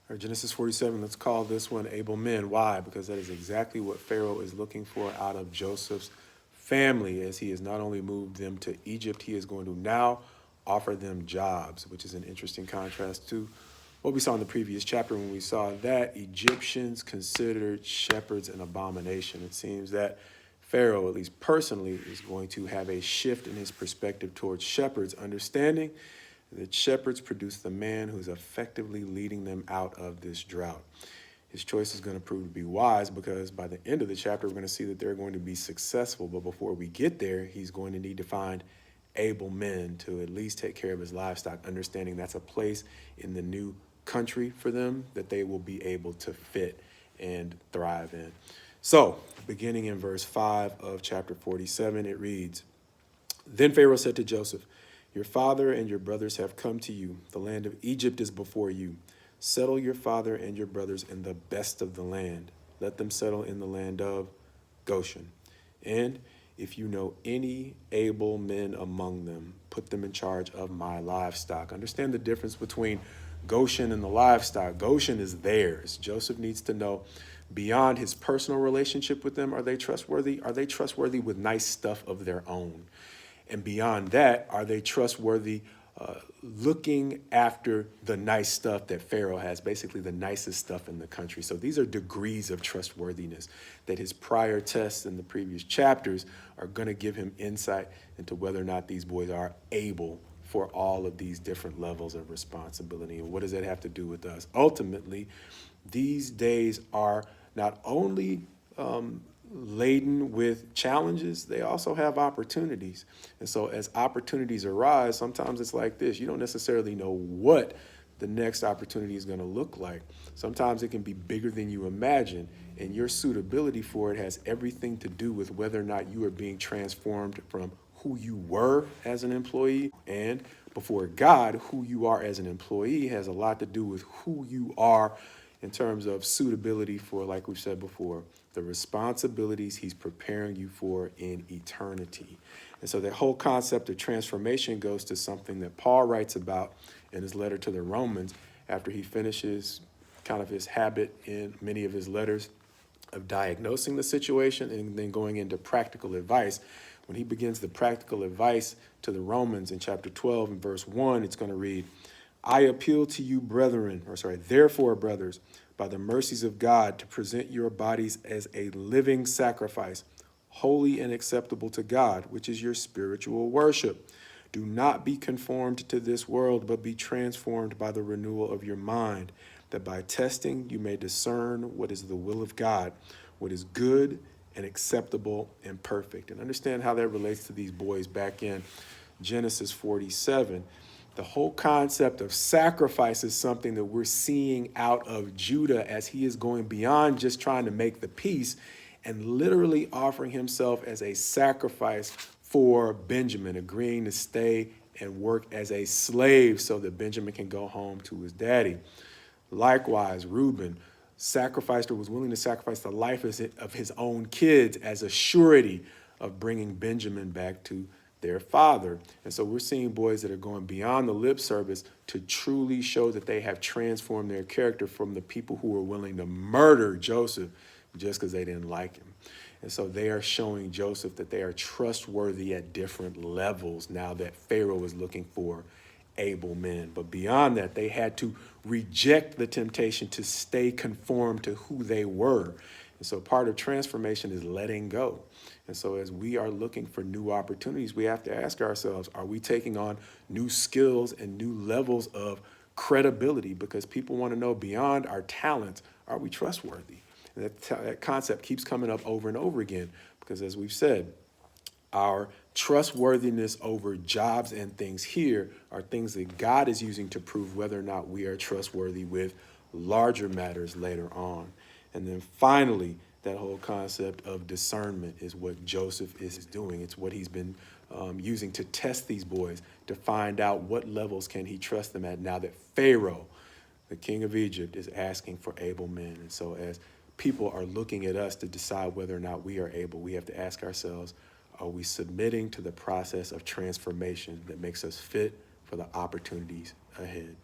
All right, Genesis 47, let's call this one able men. Why? Because that is exactly what Pharaoh is looking for out of Joseph's family. As he has not only moved them to Egypt, he is going to now offer them jobs, which is an interesting contrast to what we saw in the previous chapter when we saw that Egyptians considered shepherds an abomination. It seems that Pharaoh, at least personally, is going to have a shift in his perspective towards shepherds, understanding that shepherds produce the man who's effectively leading them out of this drought. His choice is going to prove to be wise because by the end of the chapter, we're going to see that they're going to be successful. But before we get there, he's going to need to find able men to at least take care of his livestock, understanding that's a place in the new country for them that they will be able to fit and thrive in. So, beginning in verse 5 of chapter 47, it reads, Then Pharaoh said to Joseph, Your father and your brothers have come to you. The land of Egypt is before you. Settle your father and your brothers in the best of the land. Let them settle in the land of Goshen. And if you know any able men among them, put them in charge of my livestock. Understand the difference between Goshen and the livestock. Goshen is theirs. Joseph needs to know beyond his personal relationship with them, are they trustworthy? Are they trustworthy with nice stuff of their own? And beyond that, are they trustworthy looking after the nice stuff that Pharaoh has, basically the nicest stuff in the country? So these are degrees of trustworthiness that his prior tests in the previous chapters are going to give him insight into whether or not these boys are able for all of these different levels of responsibility. And what does that have to do with us? Ultimately, these days are not only laden with challenges, they also have opportunities. And so as opportunities arise, sometimes it's like this. You don't necessarily know what the next opportunity is going to look like. Sometimes it can be bigger than you imagine, and your suitability for it has everything to do with whether or not you are being transformed from who you were as an employee, and before God, who you are as an employee has a lot to do with who you are in terms of suitability for, like we've said before, the responsibilities he's preparing you for in eternity. And so that whole concept of transformation goes to something that Paul writes about in his letter to the Romans after he finishes kind of his habit in many of his letters of diagnosing the situation and then going into practical advice. When he begins the practical advice to the Romans in chapter 12 and verse 1, it's going to read, I appeal to you, therefore, brothers, by the mercies of God, to present your bodies as a living sacrifice, holy and acceptable to God, which is your spiritual worship. Do not be conformed to this world, but be transformed by the renewal of your mind, that by testing you may discern what is the will of God, what is good and acceptable and perfect. And understand how that relates to these boys back in Genesis 47. The whole concept of sacrifice is something that we're seeing out of Judah as he is going beyond just trying to make the peace and literally offering himself as a sacrifice for Benjamin, agreeing to stay and work as a slave so that Benjamin can go home to his daddy. Likewise, Reuben sacrificed or was willing to sacrifice the life of his own kids as a surety of bringing Benjamin back to their father. And so we're seeing boys that are going beyond the lip service to truly show that they have transformed their character from the people who were willing to murder Joseph just because they didn't like him. And so they are showing Joseph that they are trustworthy at different levels now that Pharaoh is looking for able men. But beyond that, they had to reject the temptation to stay conformed to who they were. And so part of transformation is letting go. And so as we are looking for new opportunities, we have to ask ourselves, are we taking on new skills and new levels of credibility? Because people want to know beyond our talents, are we trustworthy? And that concept keeps coming up over and over again, because as we've said, our trustworthiness over jobs and things here are things that God is using to prove whether or not we are trustworthy with larger matters later on. And then finally, that whole concept of discernment is what Joseph is doing. It's what he's been using to test these boys to find out what levels can he trust them at now that Pharaoh, the king of Egypt, is asking for able men. And so as people are looking at us to decide whether or not we are able, we have to ask ourselves, are we submitting to the process of transformation that makes us fit for the opportunities ahead?